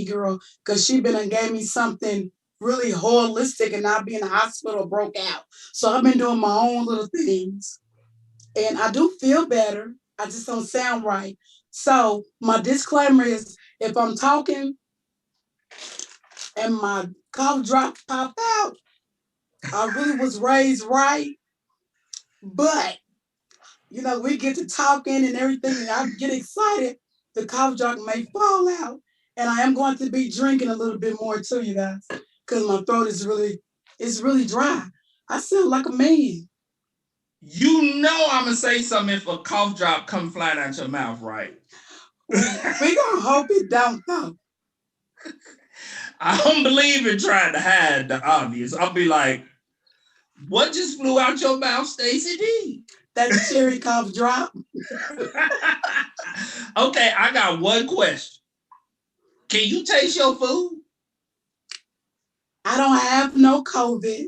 girl, because she been and gave me something really holistic and not be in the hospital broke out. So I've been doing my own little things. And I do feel better. I just don't sound right. So my disclaimer is if I'm talking and my cough drop pop out, I really was raised right. But we get to talking and everything, and I get excited. The cough drop may fall out, and I am going to be drinking a little bit more too, you guys, because my throat is really dry. I sound like a man. You know I'm gonna say something if a cough drop come flying out your mouth, right? We gonna hope it don't though. I don't believe in trying to hide the obvious. I'll be like, what just flew out your mouth, Stacy D? That cherry cough drop. Okay, I got one question. Can you taste your food? I don't have no COVID.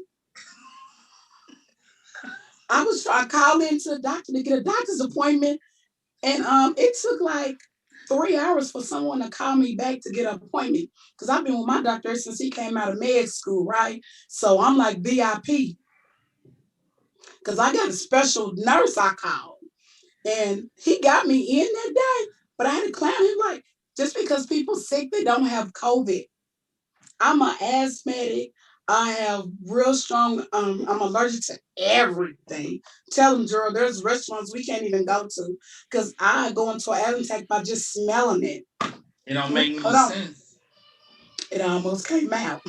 I called into the doctor to get a doctor's appointment, and it took like 3 hours for someone to call me back to get an appointment because I've been with my doctor since he came out of med school, right? So I'm like VIP because I got a special nurse I called, and he got me in that day. But I had to clown him like, just because people sick, they don't have COVID. I'm an asthmatic. I have real strong. I'm allergic to everything. Tell them, girl, there's restaurants we can't even go to because I go into an asthma attack by just smelling it. It don't make no Hold on, sense. it almost came out.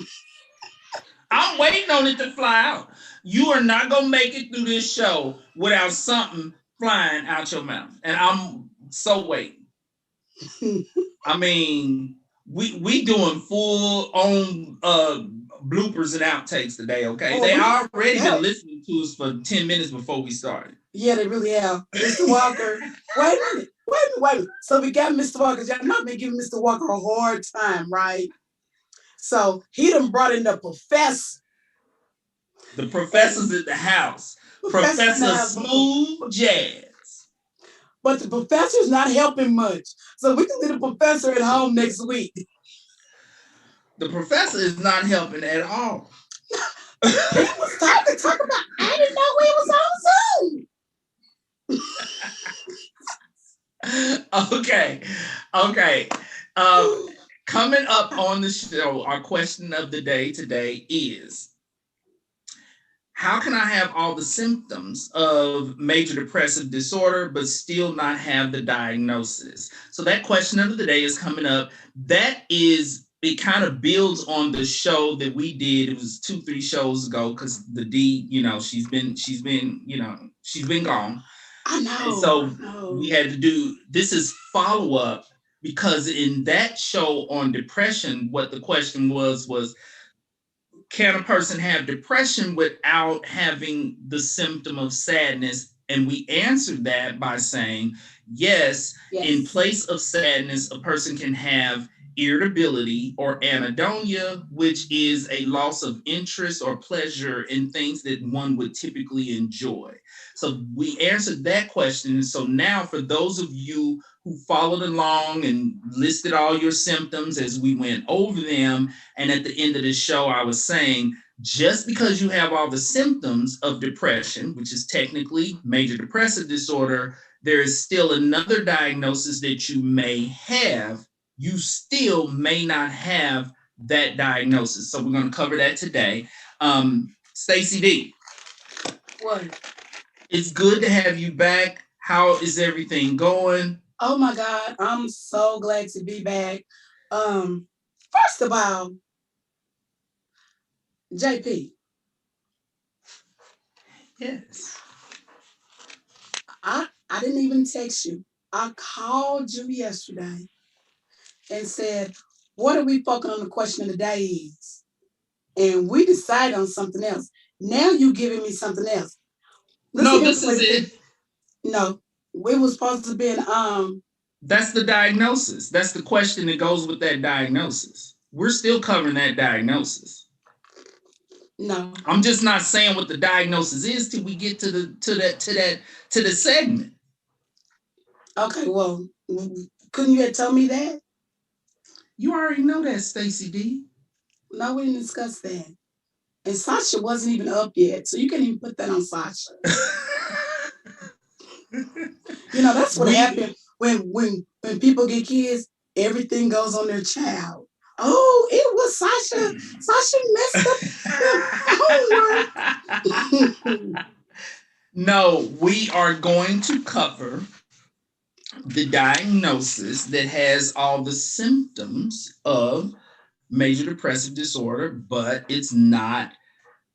I'm waiting on it to fly out. You are not gonna make it through this show without something flying out your mouth, and I'm so waiting. I mean, we doing full on bloopers and outtakes today. Okay, they already been listening to us for 10 minutes before we started. Yeah, they really have. Mr. Walker, wait a minute. So we got Mr. Walker. Y'all not been giving Mr. Walker a hard time, right? So he done brought in the professor. The professor's in the house. Professor Smooth Jazz. But the professor's not helping much. So we can leave the professor at home next week. The professor is not helping at all. He was talking about, I didn't know we was on Zoom. Okay. Coming up on the show, our question of the day today is, how can I have all the symptoms of major depressive disorder but still not have the diagnosis? So that question of the day is coming up. It kind of builds on the show that we did. It was 2-3 shows ago because the D, she's been gone. I know. And so we had to do, this is follow-up because in that show on depression, what the question was, can a person have depression without having the symptom of sadness? And we answered that by saying, yes, in place of sadness, a person can have irritability or anhedonia, which is a loss of interest or pleasure in things that one would typically enjoy. So we answered that question. So now for those of you who followed along and listed all your symptoms as we went over them, and at the end of the show, I was saying, just because you have all the symptoms of depression, which is technically major depressive disorder, there is still another diagnosis that you may have. You still may not have that diagnosis. So we're going to cover that today. Stacy D. What? It's good to have you back. How is everything going? Oh my God, I'm so glad to be back. First of all, JP. Yes. I didn't even text you. I called you yesterday and said, what are we focusing on the question of the day is? And we decided on something else. Now you giving me something else. No, this is it. No, we were supposed to be in That's the diagnosis. That's the question that goes with that diagnosis. We're still covering that diagnosis. No. I'm just not saying what the diagnosis is till we get to the segment. Okay, well, couldn't you have told me that? You already know that, Stacy D. No, we didn't discuss that. And Sasha wasn't even up yet, so you can't even put that on Sasha. That's what we happened when people get kids. Everything goes on their child. Oh, it was Sasha. Sasha messed up the homework. No, we are going to cover the diagnosis that has all the symptoms of major depressive disorder, but it's not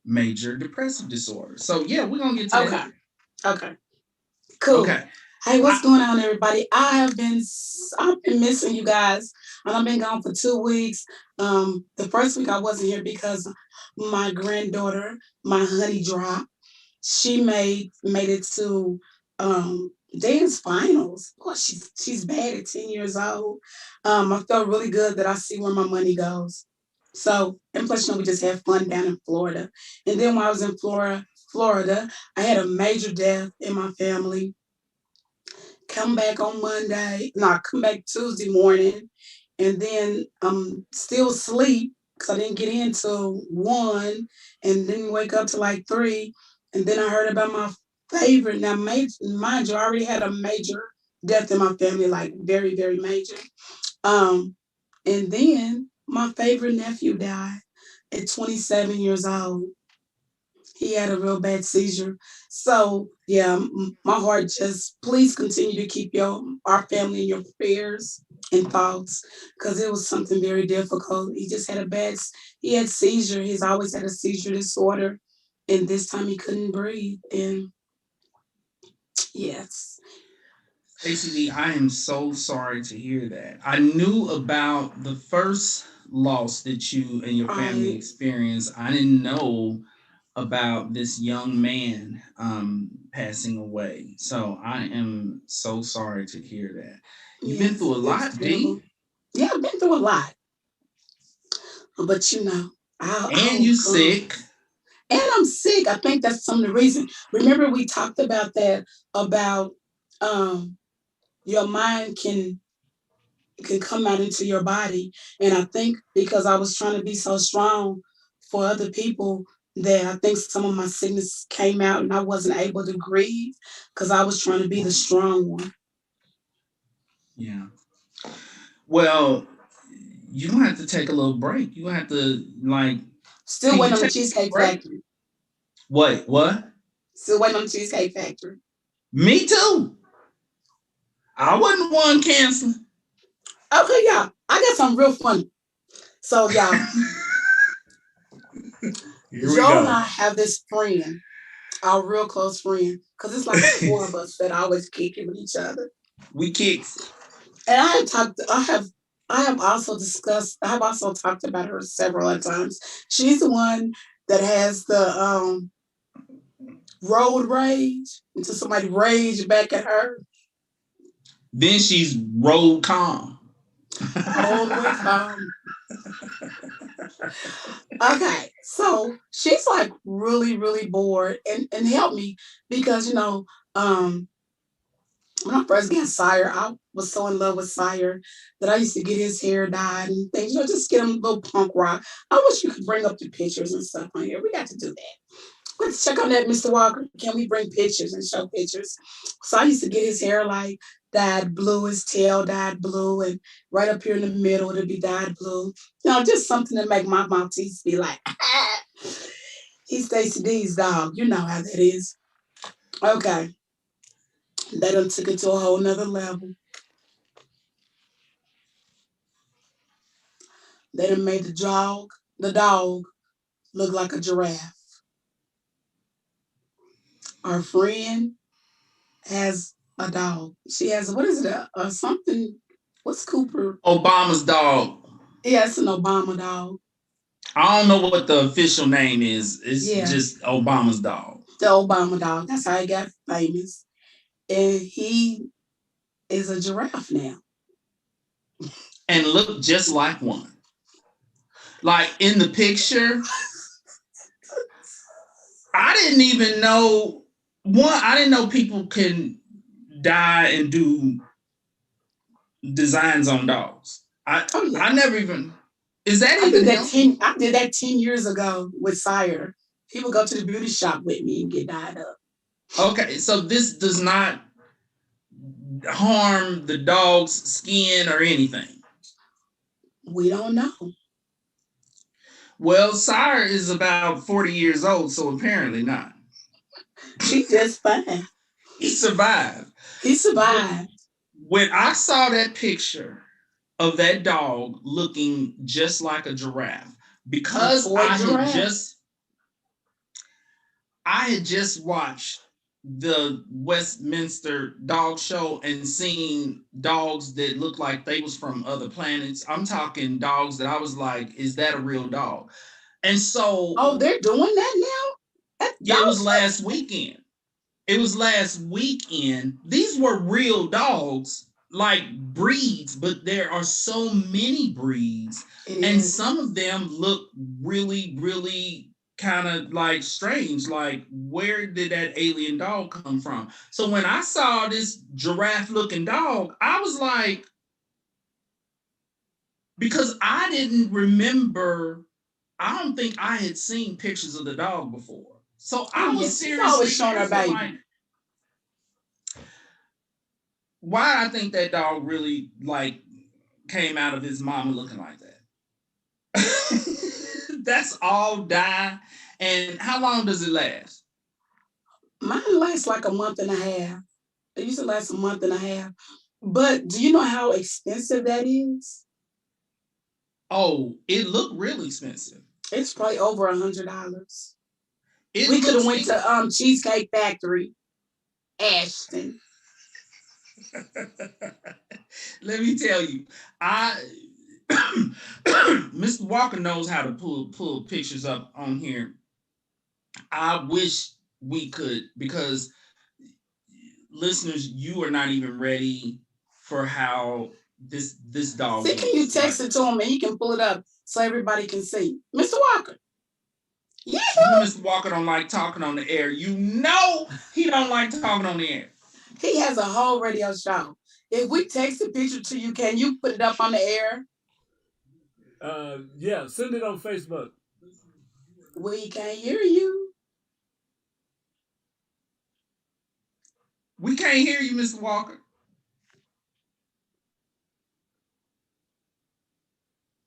major depressive disorder. So yeah, we're gonna get to Okay. that. Okay. Cool. Okay. Hey, what's going on, everybody? I've been missing you guys, and I've been gone for 2 weeks. The first week I wasn't here because my granddaughter, my honey drop, she made it to dance finals. Boy, she's bad at 10 years old. I felt really good that I see where my money goes. So, and plus, we just had fun down in Florida. And then while I was in Florida, I had a major death in my family. Come back on Monday, no, come back Tuesday morning, and then I'm still asleep because I didn't get in till 1 and didn't wake up till like 3. And then I heard about my favorite. Now, mind you, I already had a major death in my family, like very, very major. And then my favorite nephew died at 27 years old. He had a real bad seizure. So yeah, my heart just please continue to keep our family in your prayers and thoughts because it was something very difficult. He just had he had seizure. He's always had a seizure disorder, and this time he couldn't breathe. And yes, Stacy D, I am so sorry to hear that. I knew about the first loss that you and your family I experienced. I didn't know about this young man passing away. So I am so sorry to hear that. You've been yes, through a it was lot, terrible. D, Yeah, I've been through a lot, but I'll and you overcome. sick. And I'm sick. I think that's some of the reason. Remember, we talked about that about um, your mind can come out into your body, and I think because I was trying to be so strong for other people that I think some of my sickness came out, and I wasn't able to grieve because I was trying to be the strong one. Yeah. Well, you gonna have to take a little break. You gonna have to like. Still Can you waiting on the take a Cheesecake break? Factory. What? What? Still waiting on the Cheesecake Factory. Me too. I wasn't the one canceling. Okay, y'all. I got something real funny. So, y'all, Here we Joe and go. I have this friend, our real close friend, because it's like 4 of us that always kick it with each other. We kicks. And I have also talked about her several times. She's the one that has the road rage until somebody rage back at her. Then she's roll calm. All the way calm. Okay, so she's like really, really bored and help me because um when I first got Sire, I was so in love with Sire that I used to get his hair dyed and things, just get him a little punk rock. I wish you could bring up the pictures and stuff on here. We got to do that. Let's check on that, Mr. Walker. Can we bring pictures and show pictures? So I used to get his hair like dyed blue, his tail dyed blue, and right up here in the middle it'd be dyed blue. Just something to make my mouth teeth be like, he's Stacy D's dog. You know how that is. Okay. They done took it to a whole nother level. They done made the dog, look like a giraffe. Our friend has a dog. She has, what is it? Something. What's Cooper? Obama's dog. Yeah, it's an Obama dog. I don't know what the official name is. It's Yeah, just Obama's dog. the Obama dog. That's how he got famous. And he is a giraffe now. And look just like one. Like in the picture, I didn't even know I didn't know people can dye and do designs on dogs. I Oh yeah. I never even. Is that even him? I did that 10 years ago with Sire. He would go to the beauty shop with me and get dyed up. Okay, so this does not harm the dog's skin or anything. We don't know. Well, Sire is about 40 years old, so apparently not. He just fine. He survived. He When, survived. when I saw that picture of that dog looking just like a giraffe, A because toy giraffe. I had just watched the Westminster Dog Show and seen dogs that looked like they was from other planets. I'm talking dogs that I was like, is that a real dog? And so, Oh, they're doing that now? At yeah, it dog was shows? last weekend. It was last weekend. These were real dogs, like breeds, but there are so many breeds, It and is. some of them look really, really kind of like strange. Like, where did that alien dog come from? So when I saw this giraffe looking dog, I was like, because I didn't remember, I don't think I had seen pictures of the dog before. So Oh I was yes, she's always seriously showing her asking, like, baby. why I think that dog really like came out of his mama looking like that. That's all dye. And how long does it last? Mine lasts like a month and a half. It used to last a month and a half. But do you know how expensive that is? Oh, it looked real expensive. It's probably over $100. It We could have looks went to Cheesecake Factory, Ashton. let me tell you, I Mr. Walker knows how to pull pictures up on here. I wish we could, because listeners, you are not even ready for how this dog See, can you looks text like. it to him and he can pull it up so everybody can see? Mr. Walker. Yeah. You know, Mr. Walker don't like talking on the air. You know he don't like talking on the air. He has a whole radio show. If we text a picture to you, can you put it up on the air? Yeah, send it on Facebook. We can't hear you. We can't hear you, Mr. Walker.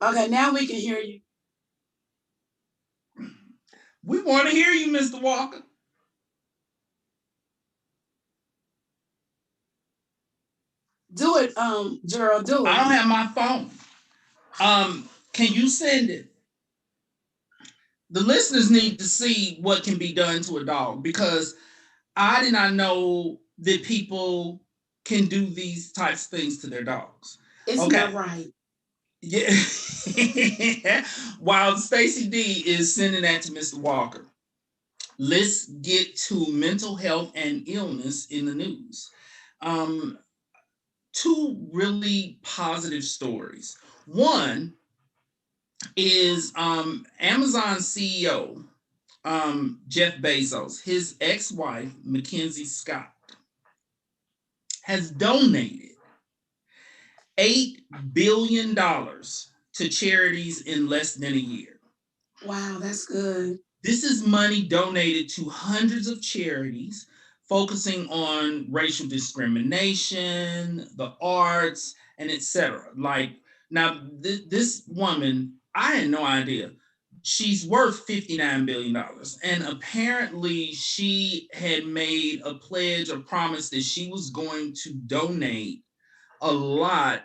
Okay, now we can hear you. We want to hear you, Mr. Walker. Do it, Gerald, do I it. don't have my phone. Can you send it? The listeners need to see what can be done to a dog, because I did not know that people can do these types of things to their dogs. It's Okay. not right. Yeah. While Stacy D is sending that to Mr. Walker, let's get to mental health and illness in the news. Um, Two really positive stories. One is Amazon CEO Jeff Bezos, his ex-wife Mackenzie Scott, has donated $8 billion to charities in less than a year. Wow, that's good. This is money donated to hundreds of charities focusing on racial discrimination, the arts, and etc. Like, now, this woman, I had no idea. She's worth $59 billion. And apparently, she had made a pledge or promise that she was going to donate a lot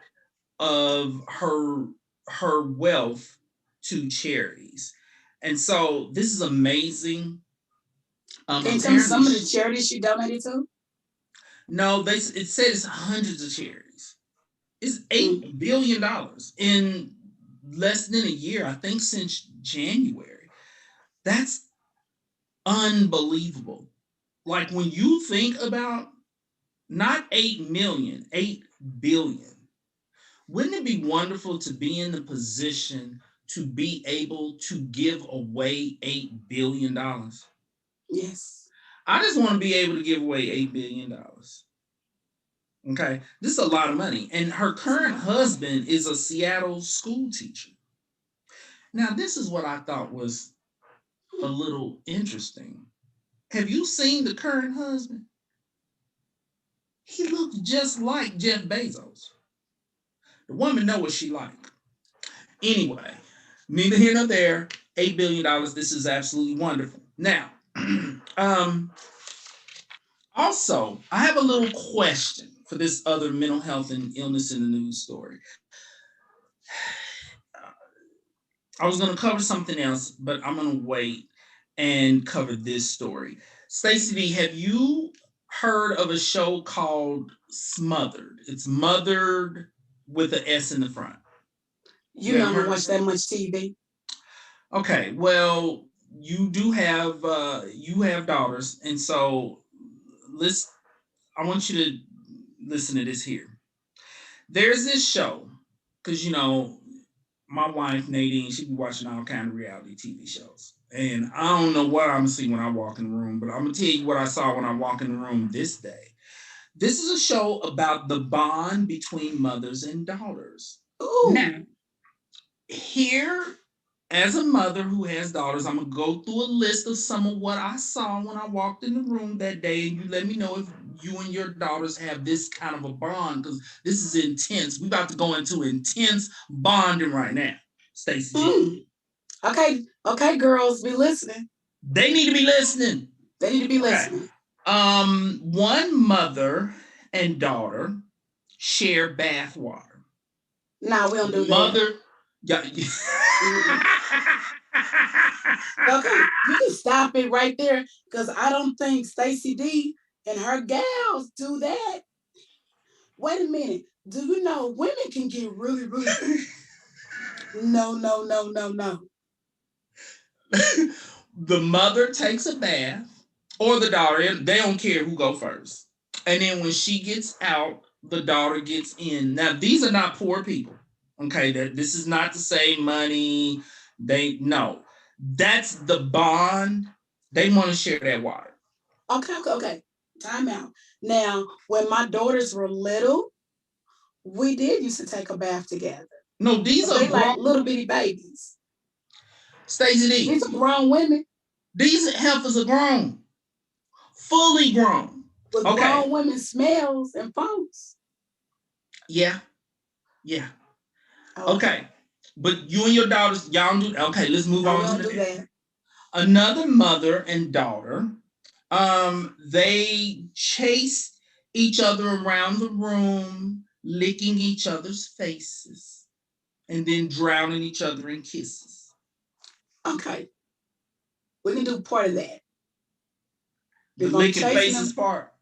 of her wealth to charities. And so this is amazing. Can you tell me Apparently, some of the charities she donated to? no, it said it's hundreds of charities. It's Mm. $8 billion in less than a year, I think since January. That's unbelievable. Like, when you think about not 8 million, 8 billion. Wouldn't it be wonderful to be in the position to be able to give away $8 billion? Yes. I just want to be able to give away $8 billion. Okay, this is a lot of money. And her current husband is a Seattle school teacher. Now, this is what I thought was a little interesting. Have you seen the current husband? He looks just like Jeff Bezos. The woman know what she like. Anyway, neither here nor there. $8 billion. This is absolutely wonderful. Now, um, also, I have a little question for this other mental health and illness in the news story. I was going to cover something else, but I'm going to wait and cover this story. Stacey D, have you heard of a show called Smothered? It's Mothered with an S in the front. You know, I don't watch that much TV. Okay, well, you have daughters, and so I want you to listen to this here. There's this show, because my wife Nadine, she be watching all kind of reality TV shows. And I don't know what I'm gonna see when I walk in the room, but I'm gonna tell you what I saw when I walk in the room this day. This is a show about the bond between mothers and daughters. Ooh. Now, here, as a mother who has daughters, I'm gonna go through a list of some of what I saw when I walked in the room that day, and you let me know if you and your daughters have this kind of a bond, because this is intense. We're about to go into intense bonding right now, Stacy. Okay, girls, be listening. They need to be listening. They need to be listening. One mother and daughter share bath water. No, we don't do that. Mother. Yeah. Okay, you can stop it right there, because I don't think Stacy D and her gals do that. Wait a minute. Do you know women can get really, really No. The mother takes a bath, or the daughter. They don't care who go first. And then when she gets out, the daughter gets in. Now, these are not poor people. Okay, this is not to say money. No. That's the bond. They want to share that water. Okay. Time out. Now, when my daughters were little, we did used to take a bath together. No, these are like little bitty babies. Stacey D. These are grown women. These heifers are grown. Fully grown. With grown women smells and phones. Yeah. Okay. But you and your daughters, y'all do. Okay, let's move on to the next. Another mother and daughter, they chase each other around the room, licking each other's faces, and then drowning each other in kisses. Okay. We can do part of that. The licking faces part?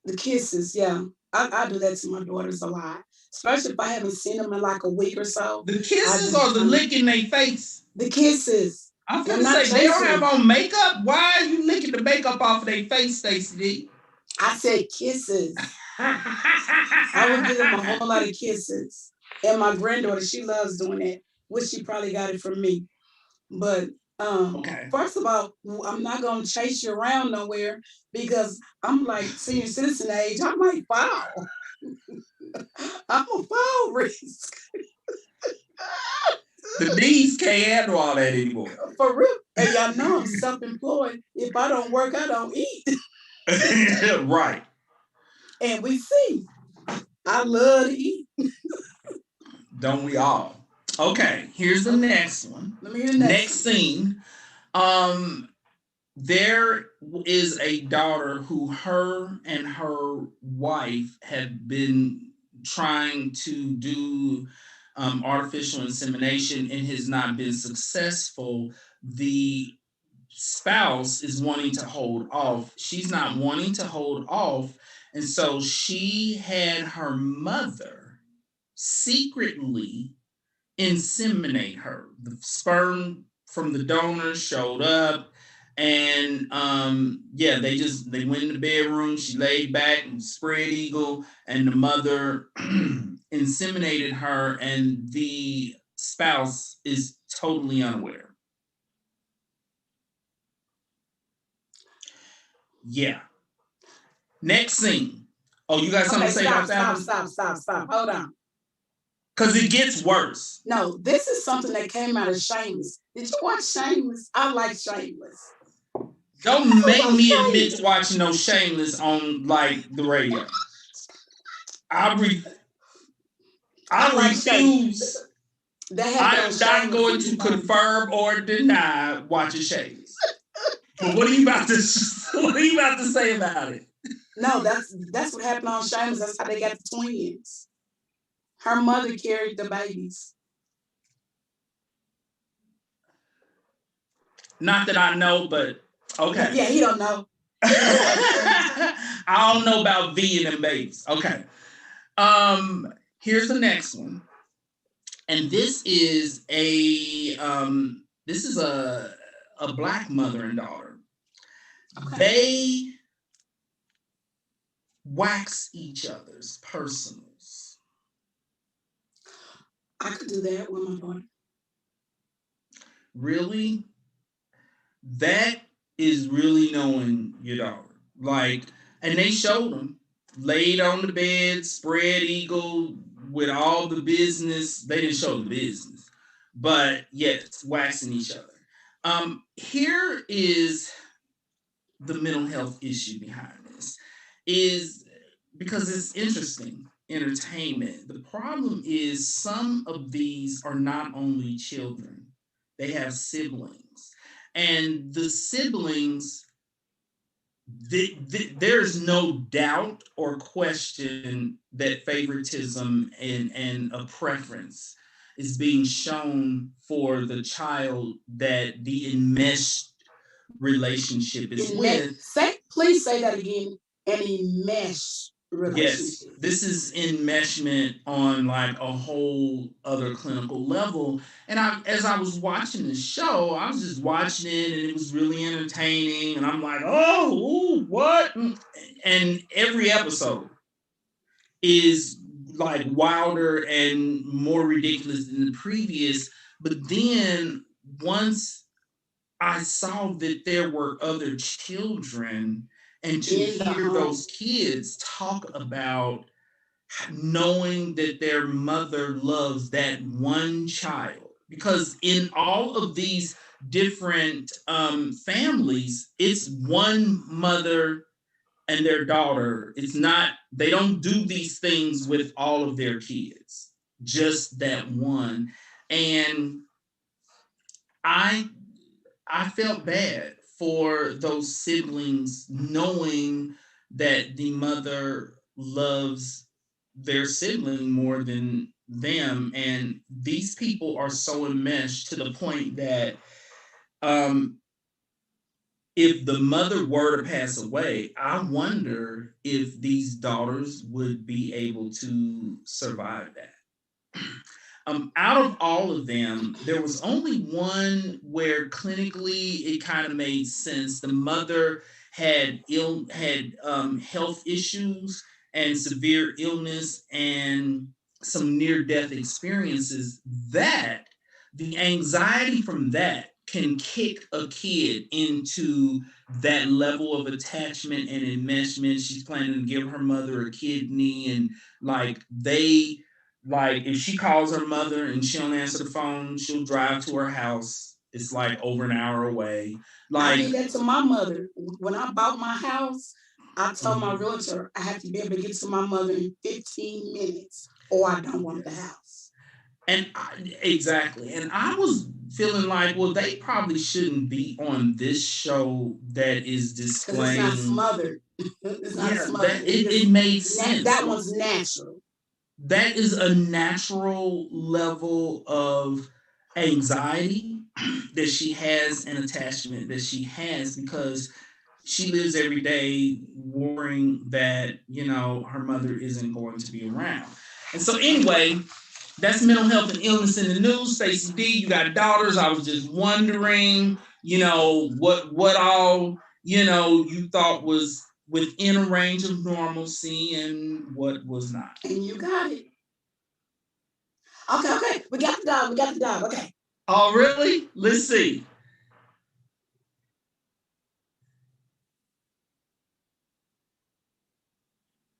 The kisses, yeah. I do that to my daughters a lot, especially if I haven't seen them in like a week or so. The kisses or the licking their face? The kisses. I'm gonna say they don't have on makeup. Why are you licking the makeup off of their face, Stacy D? I said kisses. I would give them a whole lot of kisses. And my granddaughter, she loves doing that, which she probably got it from me. But first of all, I'm not gonna chase you around nowhere, because I'm like senior citizen age. I might fall. I'm a fall risk. The knees can't handle all that anymore. For real. And y'all know I'm self-employed. If I don't work, I don't eat. Right. And we see. I love to eat. Don't we all? Okay, here's the next one. Let me hear the next scene. There is a daughter who her and her wife have been trying to do artificial insemination and has not been successful. The spouse is wanting to hold off. She's not wanting to hold off. And so she had her mother secretly inseminate her. The sperm from the donor showed up, and they went in the bedroom. She laid back and spread eagle, and the mother inseminated her, and the spouse is totally unaware. Yeah. Next scene. Oh, you got something to say about that one? Stop. Hold on. Because it gets worse. No, this is something that came out of Shameless. Did you watch Shameless? I like Shameless. Don't make me admit to watching no Shameless on like the radio. I refuse. I'm not going to confirm or deny watching Shameless. But what are you about to say about it? No, that's what happened on Shameless. That's how they got the twins. Her mother carried the babies. Not that I know, but okay. Yeah, he don't know. I don't know about V and them babies. Okay. Here's the next one. And this is a black mother and daughter. Okay. They wax each other's personals. I could do that with my daughter. Really? That is really knowing your daughter. Like, and they showed them laid on the bed, spread eagle with all the business. They didn't show the business, but yes, waxing each other. Here is the mental health issue behind this, is because it's interesting entertainment. The problem is some of these are not only children, they have siblings. And the siblings, there's no doubt or question that favoritism and a preference is being shown for the child that the enmeshed relationship is with. Please say that again. An enmeshed relationship. Yes, this is enmeshment on like a whole other clinical level. And as I was watching the show, I was just watching it and it was really entertaining. And I'm like, oh, ooh, what? And every episode is like wilder and more ridiculous than the previous. But then once I saw that there were other children, and to hear those kids talk about knowing that their mother loves that one child, because in all of these different families, it's one mother and their daughter. It's not, they don't do these things with all of their kids, just that one. And I felt bad for those siblings, knowing that the mother loves their sibling more than them. And these people are so enmeshed to the point that if the mother were to pass away, I wonder if these daughters would be able to survive that. Out of all of them, there was only one where clinically it kind of made sense. The mother had health issues and severe illness and some near-death experiences. That the anxiety from that can kick a kid into that level of attachment and enmeshment. She's planning to give her mother a kidney, and like if she calls her mother and she don't answer the phone, she'll drive to her house. It's like over an hour away. Like, I did that to my mother. When I bought my house, I told my realtor I have to be able to get to my mother in 15 minutes or I don't want the house. And exactly. And I was feeling like, well, they probably shouldn't be on this show that is displaying. It's not smothered. It's not smothered. It made sense. That one's natural. That is a natural level of anxiety that she has, an attachment that she has, because she lives every day worrying that, her mother isn't going to be around. And so anyway, that's mental health and illness in the news. Stacy D, you got daughters. I was just wondering, what all, you thought was within a range of normalcy and what was not. And you got it. Okay. We got the dog. Okay. Oh, really? Let's see.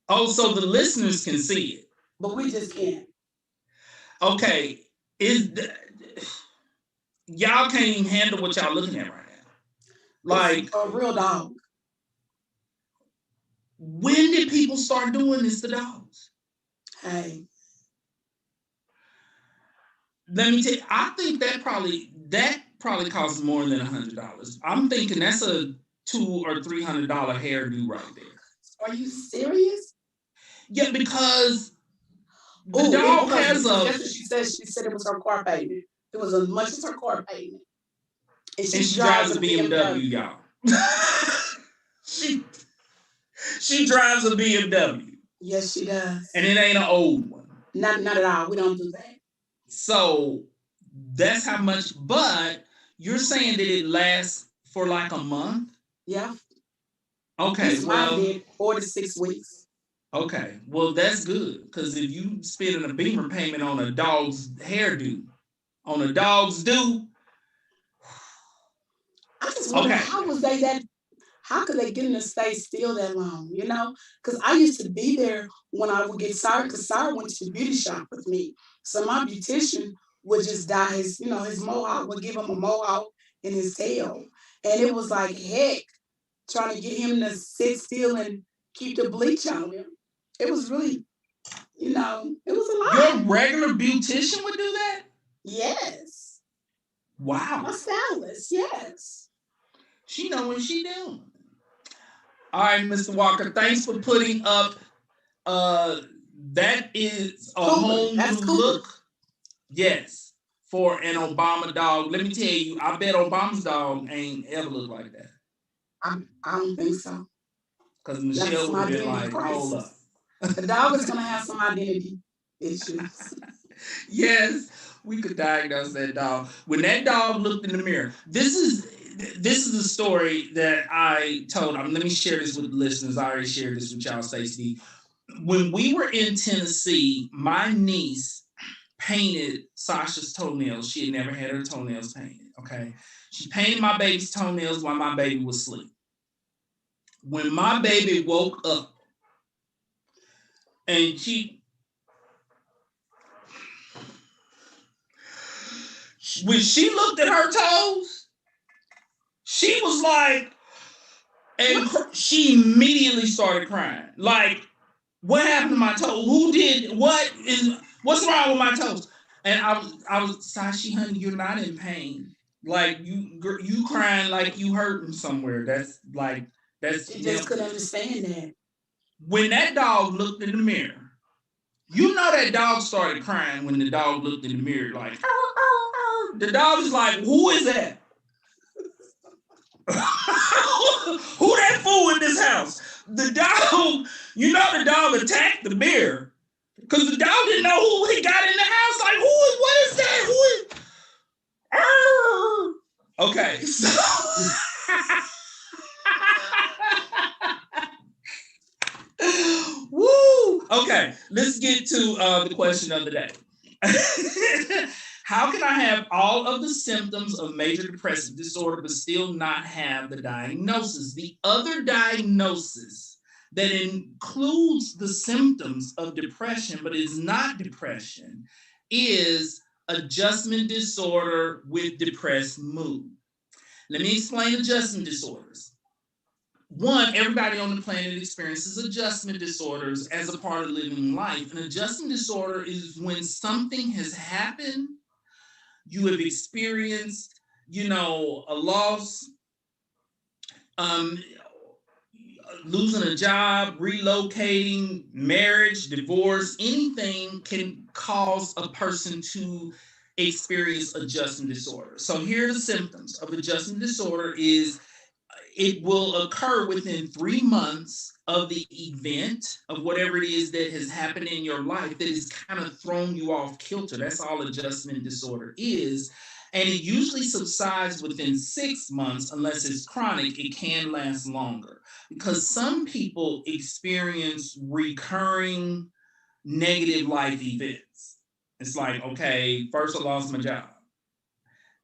Oh, so the listeners can see it. But we just can't. Okay. Y'all can't even handle what y'all looking at right now. Like, it's a real dog. When did people start doing this to dogs? Hey. Let me tell you, I think that probably costs more than $100. I'm thinking that's a $200 or $300 hairdo right there. Are you serious? Yeah, because the dog has a. That's what she said. She said it was her car payment. It was as much as her car payment. And she drives a BMW, y'all. she drives a BMW. Yes, she does. And it ain't an old one. Not at all. We don't do that. So that's how much. But you're saying that it lasts for like a month? Yeah. Okay. Mine did 4 to 6 weeks. Okay. Well, that's good, because if you spending a Beamer payment on a dog's hairdo, on a dog's do. I just wonder how was they that. How could they get in the stay still that long? You know, because I used to be there when I would get Sarah, because Sarah went to the beauty shop with me. So my beautician would just dye his, his mohawk, would give him a mohawk in his tail. And it was like heck trying to get him to sit still and keep the bleach on him. It was really, it was a lot. Your regular beautician would do that? Yes. Wow. My stylist, yes. She know what she doing. All right, Mr. Walker, thanks for putting up. That is a whole new look. Yes, for an Obama dog. Let me tell you, I bet Obama's dog ain't ever looked like that. I don't think so. Because Michelle would have been like, hold up. The dog is going to have some identity issues. Yes, we could diagnose that dog. When that dog looked in the mirror, this is a story that I told. Let me share this with the listeners. I already shared this with y'all, Stacy. When we were in Tennessee, my niece painted Sasha's toenails. She had never had her toenails painted. Okay. She painted my baby's toenails while my baby was asleep. When my baby woke up and when she looked at her toes, she was like, and she immediately started crying. Like, what happened to my toes? Who did what's wrong with my toes? And I was Sashi, honey, you're not in pain. Like you crying like you hurting somewhere. She just couldn't understand that. When that dog looked in the mirror, you know that dog started crying when the dog looked in the mirror, like, the dog is like, who is that? Who that fool in this house? The dog, the dog attacked the mirror because the dog didn't know who he got in the house. Like, what is that? Who is? Okay, so woo. Okay, let's get to the question of the day. How can I have all of the symptoms of major depressive disorder but still not have the diagnosis? The other diagnosis that includes the symptoms of depression but is not depression is adjustment disorder with depressed mood. Let me explain adjustment disorders. One, everybody on the planet experiences adjustment disorders as a part of living life. An adjustment disorder is when something has happened, you have experienced, a loss, losing a job, relocating, marriage, divorce, anything can cause a person to experience adjustment disorder. So here are the symptoms of adjustment disorder is it will occur within 3 months of the event of whatever it is that has happened in your life that has kind of thrown you off kilter. That's all adjustment disorder is. And it usually subsides within 6 months unless it's chronic. It can last longer because some people experience recurring negative life events. It's like, okay, first I lost my job.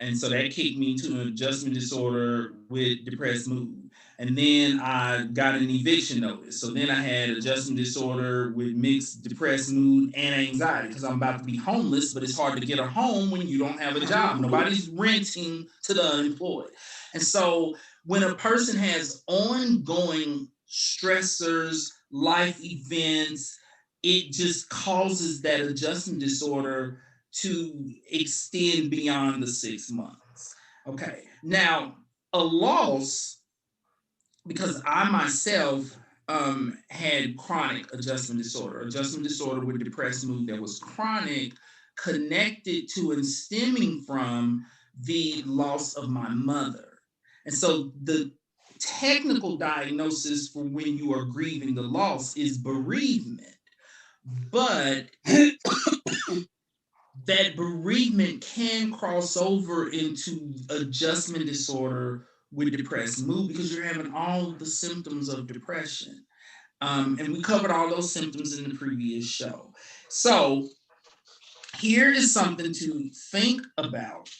And so that kicked me to an adjustment disorder with depressed mood. And then I got an eviction notice. So then I had adjustment disorder with mixed depressed mood and anxiety because I'm about to be homeless, but it's hard to get a home when you don't have a job. Nobody's renting to the unemployed. And so when a person has ongoing stressors, life events, it just causes that adjustment disorder to extend beyond the 6 months. Okay. Now, a loss, because I myself had chronic adjustment disorder with depressed mood that was chronic, connected to and stemming from the loss of my mother. And so the technical diagnosis for when you are grieving the loss is bereavement. But that bereavement can cross over into adjustment disorder with depressed mood because you're having all the symptoms of depression. And we covered all those symptoms in the previous show. So here is something to think about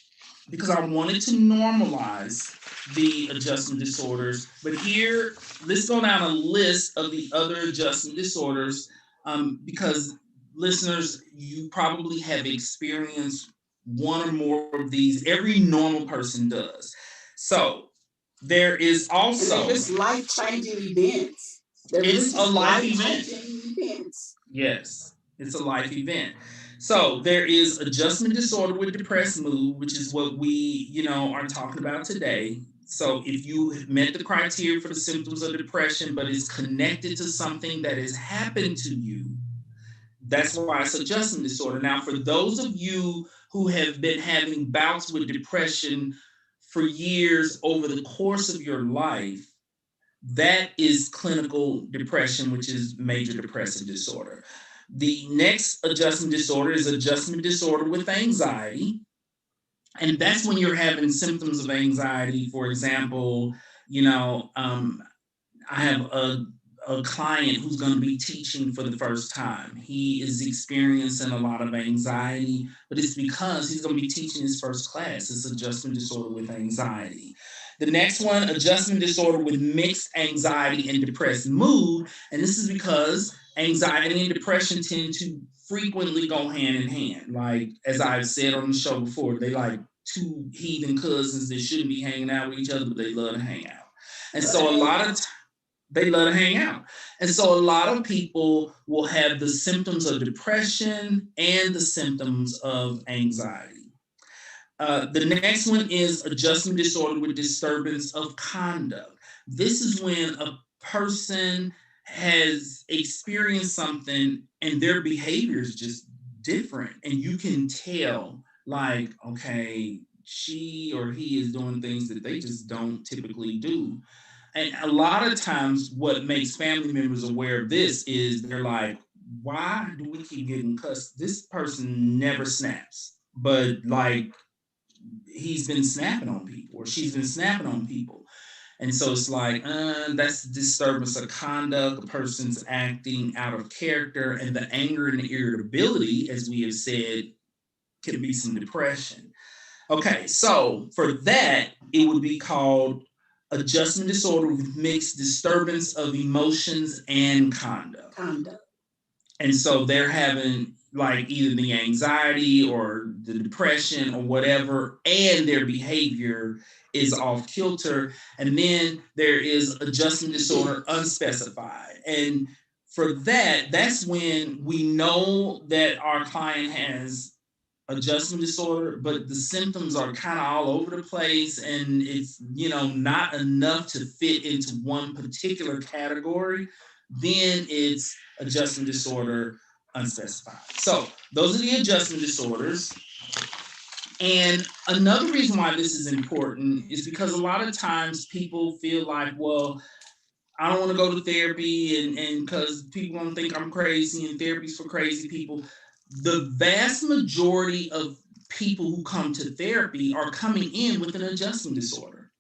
because I wanted to normalize the adjustment disorders. But here, let's go down a list of the other adjustment disorders because listeners, you probably have experienced one or more of these. Every normal person does. So there is also. It's life changing events. It's a life event. Events. Yes, it's a life event. So there is adjustment disorder with depressed mood, which is what we, are talking about today. So if you have met the criteria for the symptoms of depression, but it's connected to something that has happened to you, that's why it's adjustment disorder. Now, for those of you who have been having bouts with depression for years over the course of your life, that is clinical depression, which is major depressive disorder. The next adjustment disorder is adjustment disorder with anxiety. And that's when you're having symptoms of anxiety. For example, I have a client who's going to be teaching for the first time. He is experiencing a lot of anxiety, but it's because he's going to be teaching his first class. It's adjustment disorder with anxiety. The next one, adjustment disorder with mixed anxiety and depressed mood. And this is because anxiety and depression tend to frequently go hand in hand. Like, as I've said on the show before, they like two heathen cousins that shouldn't be hanging out with each other, but they love to hang out. And so a lot of they love to hang out. And so a lot of people will have the symptoms of depression and the symptoms of anxiety. The next one is adjustment disorder with disturbance of conduct. This is when a person has experienced something and their behavior is just different. And you can tell, like, okay, she or he is doing things that they just don't typically do. And a lot of times, what makes family members aware of this is they're like, why do we keep getting cussed? This person never snaps, but like he's been snapping on people or she's been snapping on people. And so it's like, that's disturbance of conduct. A person's acting out of character, and the anger and the irritability, as we have said, can be some depression. Okay, so for that, it would be called adjustment disorder with mixed disturbance of emotions and conduct. And so they're having like either the anxiety or the depression or whatever, and their behavior is off kilter. And then there is adjustment disorder unspecified. And for that, that's when we know that our client has adjustment disorder, but the symptoms are kind of all over the place, and it's not enough to fit into one particular category. Then it's adjustment disorder unspecified. So those are the adjustment disorders. And another reason why this is important is because a lot of times people feel like, well, I don't want to go to therapy and because people don't think I'm crazy and therapy's for crazy people. The vast majority of people who come to therapy are coming in with an adjustment disorder.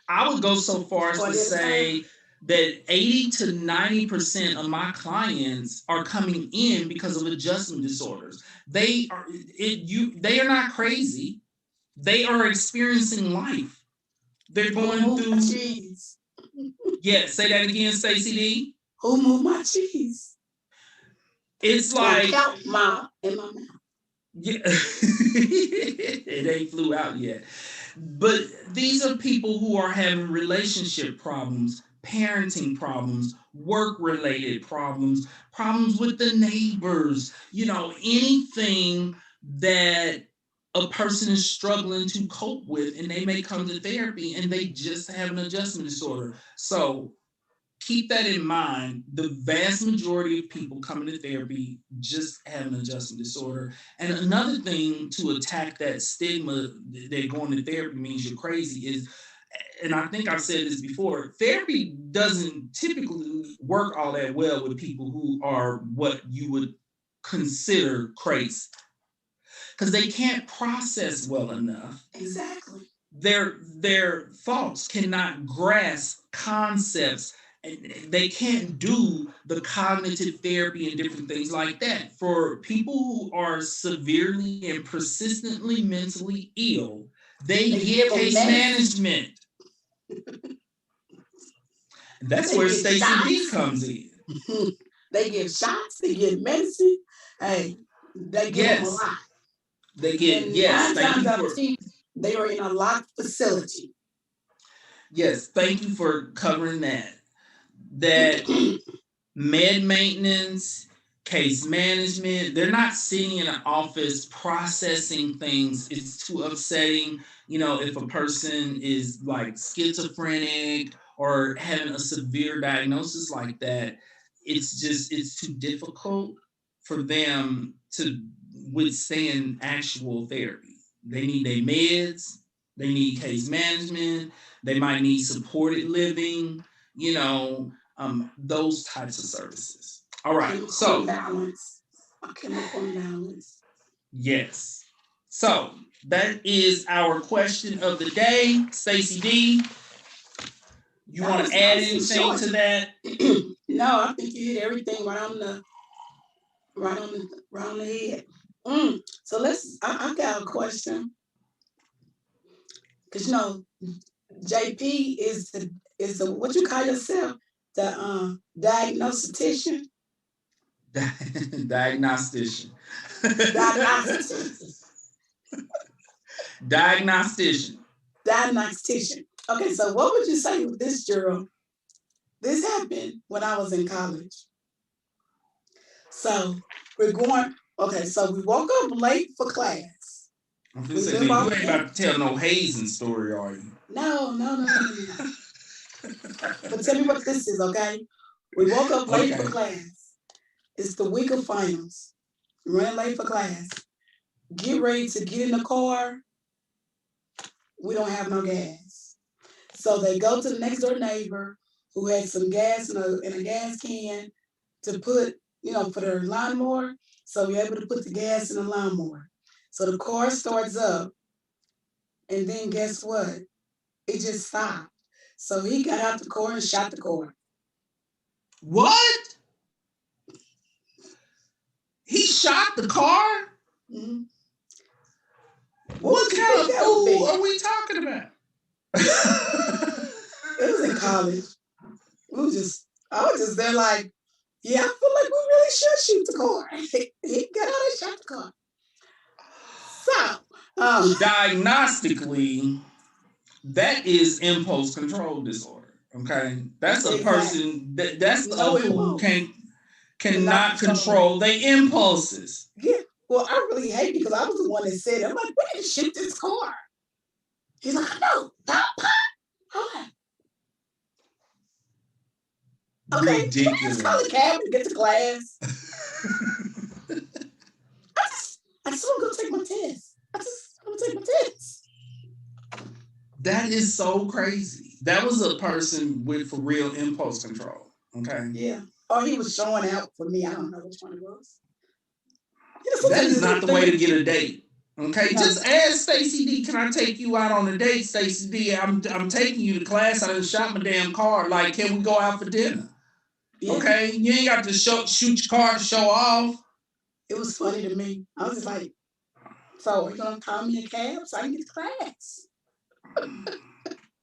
I would go so far as to say that 80 to 90% of my clients are coming in because of adjustment disorders. They are not crazy. They are experiencing life. They're Who going moved my through. cheese? Yeah, say that again, Stacy D. Who moved my cheese? It's Now like, count my in my mouth. yeah, it ain't flew out yet. But these are people who are having relationship problems, parenting problems, work related problems, problems with the neighbors, anything that a person is struggling to cope with, and they may come to therapy and they just have an adjustment disorder. So keep that in mind. The vast majority of people coming to therapy just have an adjustment disorder. And another thing to attack that stigma that going to therapy means you're crazy is, and I think I've said this before, therapy doesn't typically work all that well with people who are what you would consider crazy, because they can't process well enough. Exactly. Their thoughts cannot grasp concepts, and they can't do the cognitive therapy and different things like that. For people who are severely and persistently mentally ill, they get case management. That's They where get Stacy D shots. comes in. They get shots. They get medicine. Hey, they give them a Yes. lot. They get, And yes, 9 times out of 10, they are in a locked facility. Yes, thank you for covering that. That med maintenance, case management, they're not sitting in an office processing things. It's too upsetting. If a person is like schizophrenic or having a severe diagnosis like that, it's too difficult for them to withstand actual therapy. They need their meds, they need case management, they might need supported living, those types of services. All right. So balance. Chemical imbalance. yes. So that is our question of the day. Stacy D, you want to add anything to that? No, I think you hit everything right on the head. So I got a question. Because JP is the what you call yourself? The diagnostician? Diagnostician. Diagnostician. Diagnostician. Diagnostician. Okay, so what would you say with this, Gerald? This happened when I was in college. So we're going, okay, so we woke up late for class. I'm just saying, you ain't about to tell no hazing story, are you? No. But tell me what this is, okay? We woke up late for class. It's the week of finals. Running late for class. Get ready to get in the car. We don't have no gas. So they go to the next door neighbor who had some gas in a gas can to put, for their lawnmower. So we're able to put the gas in the lawnmower. So the car starts up. And then guess what? It just stopped. So he got out the car and shot the car. What? He shot the car? Mm-hmm. What kind of fool are we talking about? It was in college. I was just there like, yeah, I feel like we really should shoot the car. He got out and shot the car. So, diagnostically, that is impulse control disorder. Okay, that's a person that's a fool who cannot control their impulses. Yeah. Well, I really hate because I was the one that said it. I'm like, we need to shoot this car. He's like, no, stop. Hold on. Okay, ridiculous. Can I just call a cab and get to class? I just want to go take my test. I just want to take my test. That is so crazy. That was a person with for real impulse control. Okay. Yeah. Or he was showing out for me. I don't know which one it was. That is not the way to get a date. Okay, just ask Stacy D, can I take you out on a date, Stacy D? I'm taking you to class. I done shot my damn car. Like, can we go out for dinner? Yeah. Okay, you ain't got to shoot your car to show off. It was funny to me. I was like, So we're gonna call me a cab so I can get to class.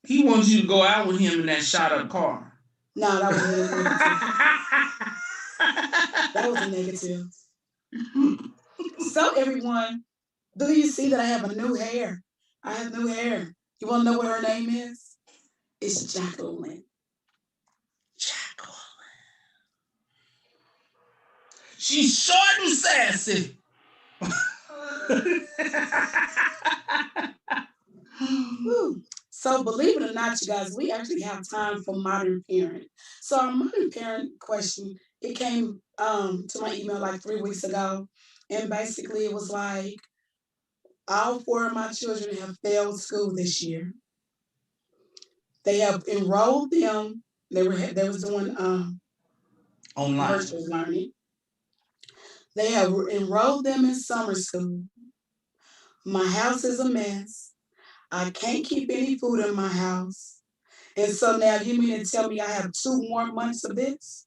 He wants you to go out with him in that shot up car. No, that was a negative. That was a negative. So everyone, do you see that I have a new hair? I have new hair. You want to know what her name is? It's Jacqueline. Jacqueline. She's short and sassy. So believe it or not, you guys, we actually have time for modern parent. So our modern parent question, it came to my email like 3 weeks ago. And basically it was like, all 4 of my children have failed school this year. They have enrolled them. They was doing online virtual learning. They have enrolled them in summer school. My house is a mess. I can't keep any food in my house. And so now you mean to tell me I have 2 more months of this?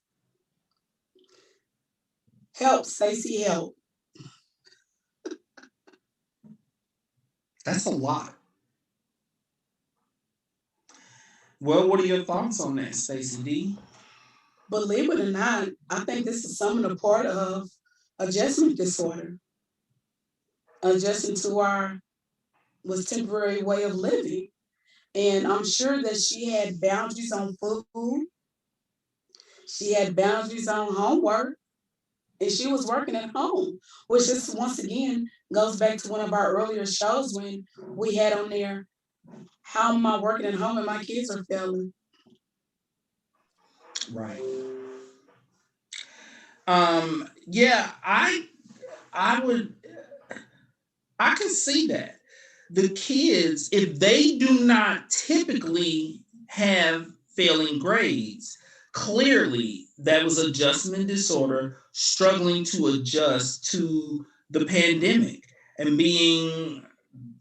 Help, Stacy, help. That's a lot. Well, what are your thoughts on that, Stacy D? Believe it or not, I think this is some of the part of adjustment disorder. Adjusting to our was temporary way of living. And I'm sure that she had boundaries on food. She had boundaries on homework. And she was working at home, which is once again goes back to one of our earlier shows when we had on there, how am I working at home and my kids are failing? Right. Yeah, I can see that. The kids, if they do not typically have failing grades, clearly that was adjustment disorder, struggling to adjust to the pandemic and being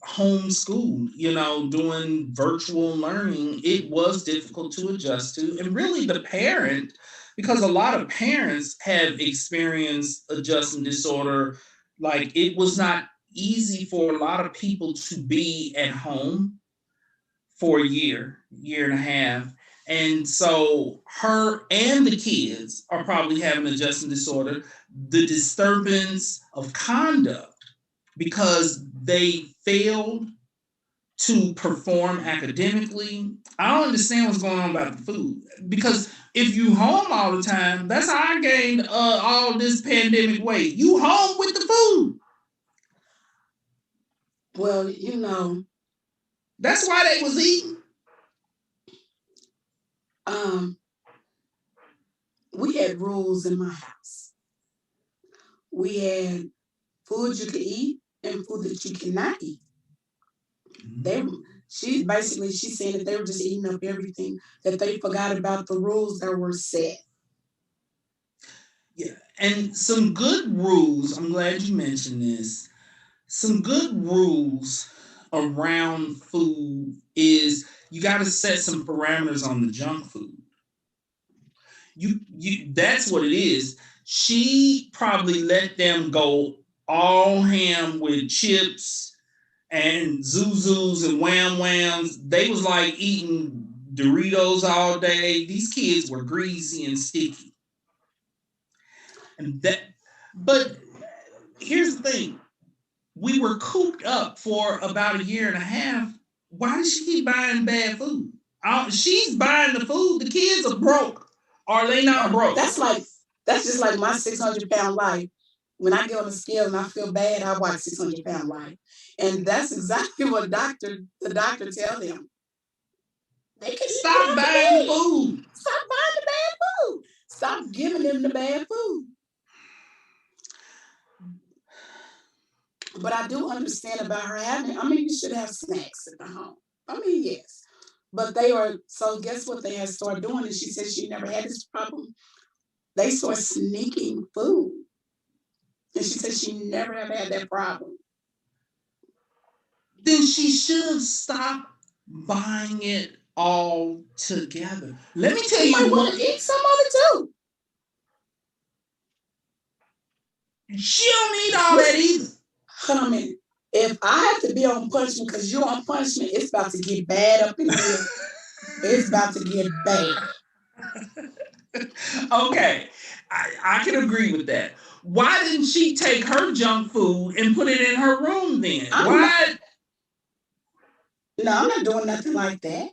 homeschooled, doing virtual learning. It was difficult to adjust to. And really the parent, because a lot of parents have experienced adjustment disorder, like it was not easy for a lot of people to be at home for a year and a half. And so her and the kids are probably having adjustment disorder, the disturbance of conduct because they failed to perform academically. I don't understand what's going on about the food because if you home all the time, that's how I gained all this pandemic weight. You home with the food. Well, that's why they was eating. We had rules in my house. We had food you could eat and food that you cannot eat. She's saying that they were just eating up everything, that they forgot about the rules that were set. Yeah, and some good rules, I'm glad you mentioned this. Some good rules around food is you got to set some parameters on the junk food. You that's what it is. She probably let them go all ham with chips and Zuzus and Wham Whams. They was like eating Doritos all day. These kids were greasy and sticky. But here's the thing. We were cooped up for about a year and a half. Why does she keep buying bad food? She's buying the food. The kids are broke. Are they not broke? That's just like my 600-pound life. When I get on the scale and I feel bad, I watch 600-pound life. And that's exactly what the doctor tell them. They can stop buying food. Stop buying the bad food. Stop giving them the bad food. But I do understand about her having, you should have snacks at the home. Yes. But so guess what they had started doing? And she said she never had this problem. They started sneaking food. And she said she never have had that problem. Then she should stop buying it all together. Let me tell you, might want to eat some of it too. She don't need all that either. Hold on a minute. If I have to be on punishment because you're on punishment, it's about to get bad up in here. It's about to get bad. Okay, I can agree with that. Why didn't she take her junk food and put it in her room then? Why? No, I'm not doing nothing like that.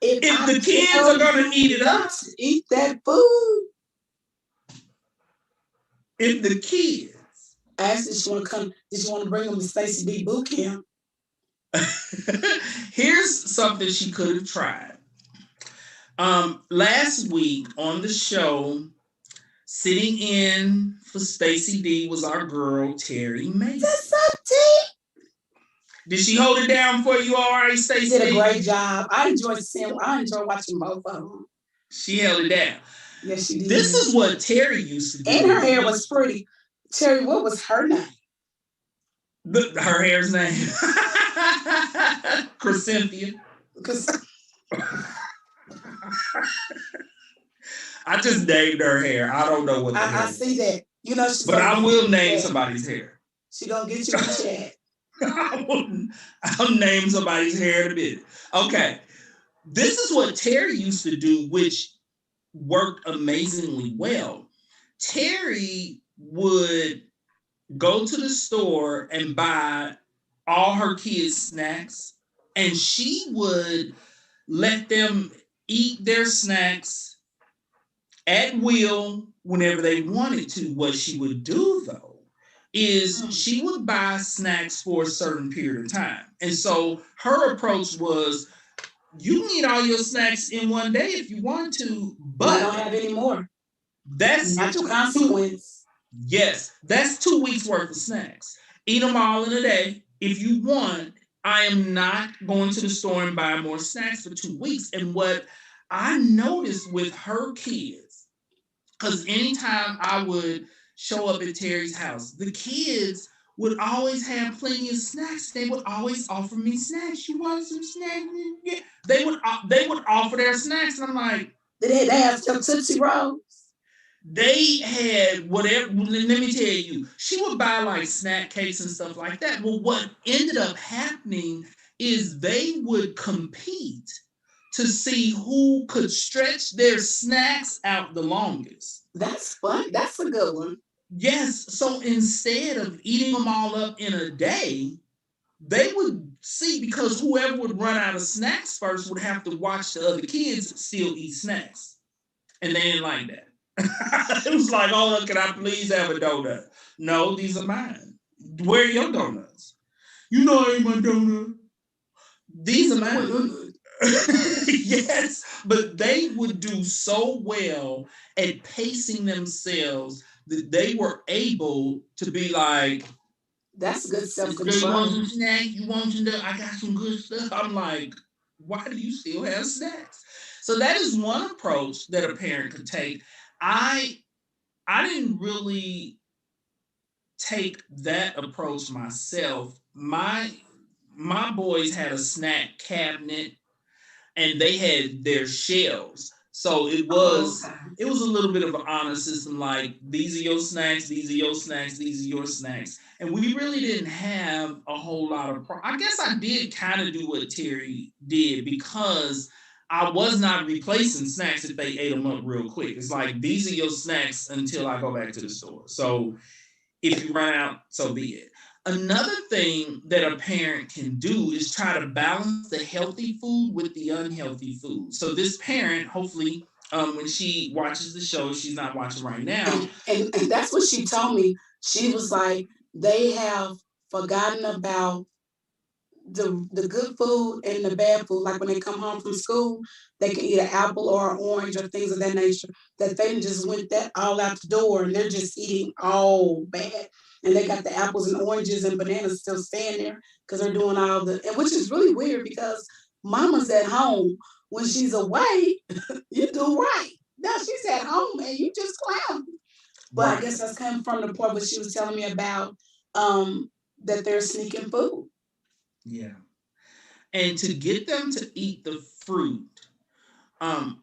If the kids are gonna eat it up, eat that food. If the kids asked if she want to come, did she want to bring them to Stacy D boot camp? Here's something she could have tried. Last week on the show, sitting in for Stacy D was our girl Terry Mason. That's up, T. Did she hold it down for you all right, Stacy? She did a great job. I enjoy watching both of them. She held it down. Yes, she did. This is what Terry used to do. And her hair was pretty. Terry, what was her name? Her hair's name? Crescentia. I just named her hair. I don't know what I see that. You know, but I will name somebody's hair. She gonna get you in the chat. I'll name somebody's hair in a minute. Okay. This is what Terry used to do, which worked amazingly well. Terry would go to the store and buy all her kids' snacks, and she would let them eat their snacks at will whenever they wanted to. What she would do, though, is she would buy snacks for a certain period of time. And so her approach was, you can eat all your snacks in one day if you want to, but I don't have any more. That's not your consequence. Yes, that's 2 weeks worth of snacks. Eat them all in a day. If you want, I am not going to the store and buy more snacks for 2 weeks. And what I noticed with her kids, because anytime I would show up at Terry's house, the kids would always have plenty of snacks. They would always offer me snacks. You want some snacks? Yeah. They would offer their snacks, and I'm like, did they have some Tootsie Rolls? They had whatever. Let me tell you, she would buy like snack cakes and stuff like that. Well, what ended up happening is they would compete to see who could stretch their snacks out the longest. That's fun. That's a good one. Yes. So instead of eating them all up in a day, they would see, because whoever would run out of snacks first would have to watch the other kids still eat snacks. And they didn't like that. It was like, oh, can I please have a donut? No, these are mine. Where are your donuts? You know I ain't my donut. These are mine. Yes, but they would do so well at pacing themselves that they were able to be like, that's good self-control. You want some snacks? You want some? I got some good stuff. I'm like, why do you still have snacks? So that is one approach that a parent could take. I didn't really take that approach myself. My boys had a snack cabinet, and they had their shelves. So it was a little bit of an honor system. Like, these are your snacks, these are your snacks, these are your snacks. And we really didn't have a whole lot of. I guess I did kind of do what Terry did, because I was not replacing snacks if they ate them up real quick. It's like, these are your snacks until I go back to the store. So if you run out, so be it. Another thing that a parent can do is try to balance the healthy food with the unhealthy food. So this parent, hopefully, when she watches the show, she's not watching right now. And that's what she told me. She was like, they have forgotten about the good food and the bad food. Like when they come home from school, they can eat an apple or an orange or things of that nature. That they just went that all out the door, and they're just eating all bad. And they got the apples and oranges and bananas still staying there because they're doing all the, and which is really weird because mama's at home. When she's away, you do right. Now she's at home and you just clown. But right. I guess that's coming from the part where she was telling me about that they're sneaking food. Yeah. And to get them to eat the fruit,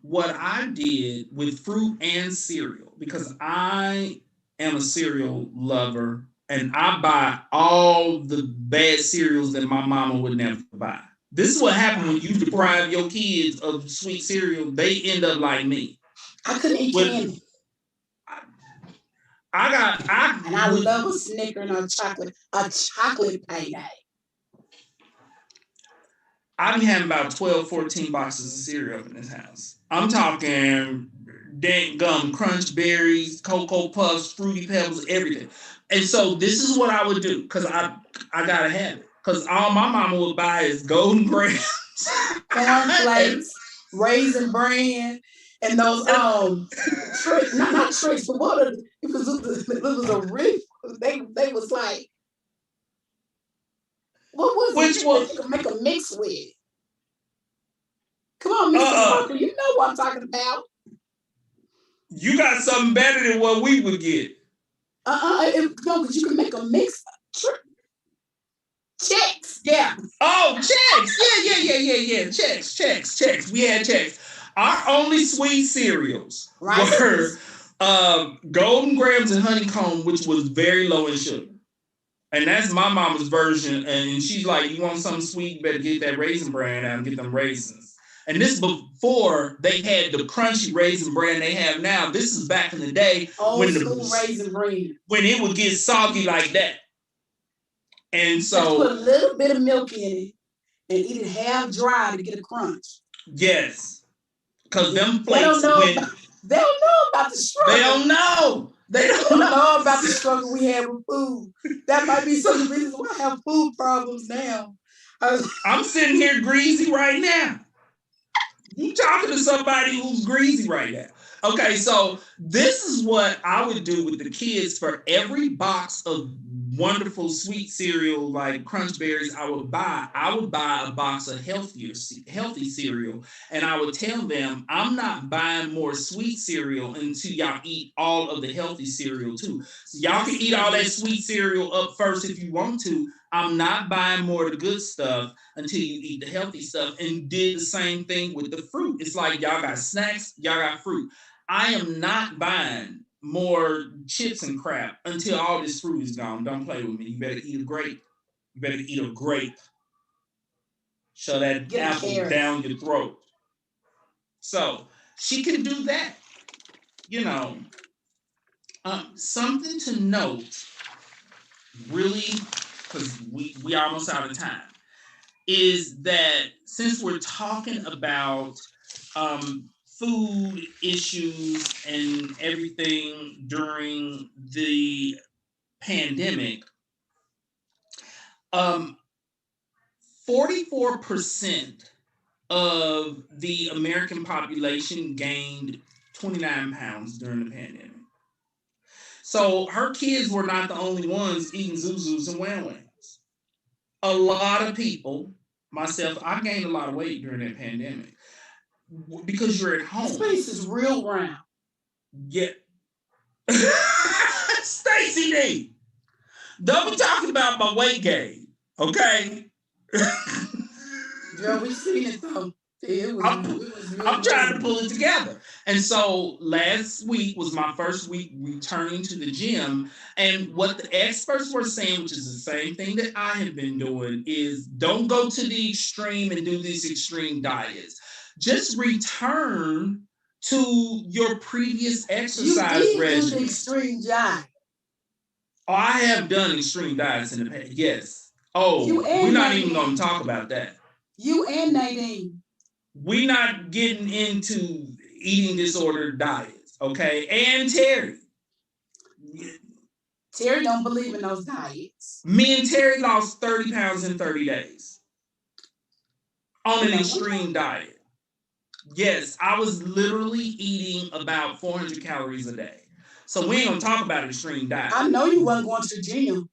what I did with fruit and cereal, because I am a cereal lover and I buy all the bad cereals that my mama would never buy. This is what happened when you deprive your kids of sweet cereal. They end up like me. I couldn't eat candy. I love a Snicker and a chocolate payday. I be having about 12, 14 boxes of cereal in this house. I'm talking dank gum, crunch berries, cocoa puffs, fruity pebbles, everything. And so this is what I would do because I gotta have it. Because all my mama would buy is Golden Grams, cornflakes, raisin bran, and those not tricks, but what it was a riff. They was like, what was which it? was You could make a mix with. Come on, Mr. Parker, you know what I'm talking about. You got something better than what we would get. No, because you can make a mix. Checks, yeah. Oh, checks. Yeah. Checks. We had checks. Our only sweet cereals were Golden Grams and Honeycomb, which was very low in sugar. And that's my mama's version. And she's like, you want something sweet, you better get that Raisin Bran out and get them raisins. And this before they had the crunchy Raisin Bran they have now. This is back in the day when Raisin Bran, when it would get soggy like that. And so let's put a little bit of milk in it and eat it half dry to get a crunch. Yes. Because them flakes, they don't know about the struggle. They don't know. They don't know about the struggle we have with food. That might be some of the reasons why I have food problems now. I'm sitting here greasy right now. You talking to somebody who's greasy right now. Okay, so this is what I would do with the kids. For every box of wonderful sweet cereal like Crunch Berries I would buy a box of healthy cereal, and I would tell them I'm not buying more sweet cereal until y'all eat all of the healthy cereal too. So y'all can eat all that sweet cereal up first if you want to. I'm not buying more of the good stuff until you eat the healthy stuff. And did the same thing with the fruit. It's like y'all got snacks, y'all got fruit. I am not buying more chips and crap until all this fruit is gone. Don't play with me. You better eat a grape. Shove that apple down your throat. So she can do that. You know, something to note, really, because we almost out of time, is that since we're talking about food issues and everything during the pandemic, 44% of the American population gained 29 pounds during the pandemic. So her kids were not the only ones eating Zuzus and Wham Whams. A lot of people, myself, I gained a lot of weight during that pandemic because you're at home. This place is real round. Yeah. Stacy D. Don't be talking about my weight gain, okay? Girl, we seen it though. I'm trying to pull it together. And so last week was my first week returning to the gym. And what the experts were saying, which is the same thing that I have been doing, is don't go to the extreme and do these extreme diets. Just return to your previous exercise regimen. You did do the extreme diet. Oh, I have done extreme diets in the past. Yes. Oh, we're not even going to talk about that. You and Nadine. We're not getting into eating disorder diets, okay? And Terry. Terry don't believe in those diets. Me and Terry lost 30 pounds in 30 days on an extreme diet. Yes, I was literally eating about 400 calories a day. So we ain't gonna talk about extreme diet. I know you wasn't going to the gym.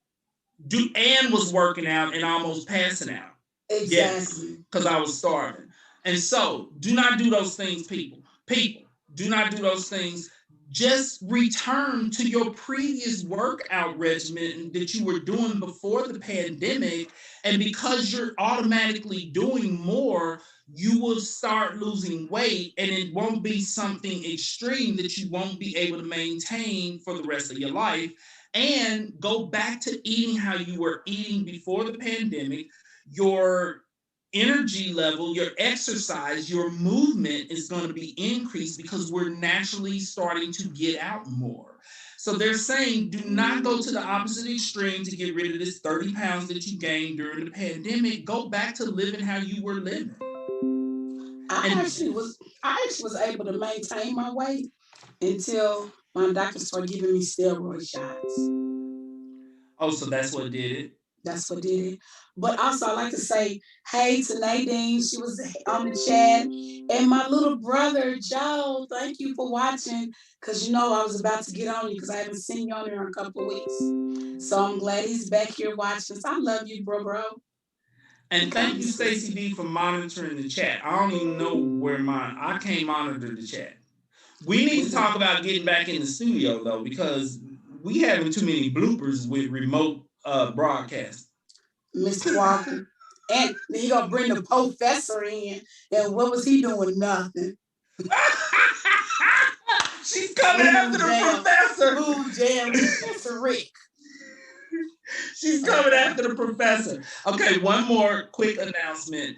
And was working out and almost passing out. Exactly. Yes, because I was starving. And so do not do those things, people. People, do not do those things. Just return to your previous workout regimen that you were doing before the pandemic. And because you're automatically doing more, you will start losing weight, and it won't be something extreme that you won't be able to maintain for the rest of your life. and go back to eating how you were eating before the pandemic. Your energy level, your exercise, your movement is going to be increased because we're naturally starting to get out more. So they're saying do not go to the opposite extreme to get rid of this 30 pounds that you gained during the pandemic. Go back to living how you were living. I actually was able to maintain my weight until my doctor started giving me steroid shots. Oh, so that's what did it? That's what did it. But also, I like to say hey to Nadine. She was on the chat. And my little brother, Joe, thank you for watching. Because you know I was about to get on you because I haven't seen you on here in a couple of weeks. So I'm glad he's back here watching. So I love you, bro. And thank you, Stacy D, for monitoring the chat. I don't even know where I can't monitor the chat. We need to talk about getting back in the studio, though, because we having too many bloopers with remote broadcast. Mr. Walker. And he gonna bring the professor in. And what was he doing? Nothing. She's coming after the professor. Ooh, jam, Professor Rick. She's coming after the professor. Okay, one more quick announcement.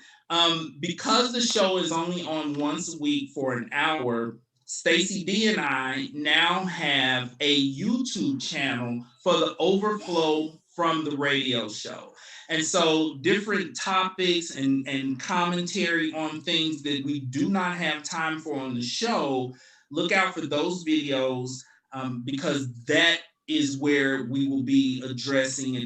Because the show is only on once a week for an hour, Stacy D and I now have a YouTube channel for the overflow from the radio show. And so different topics and commentary on things that we do not have time for on the show, look out for those videos because that is where we will be addressing and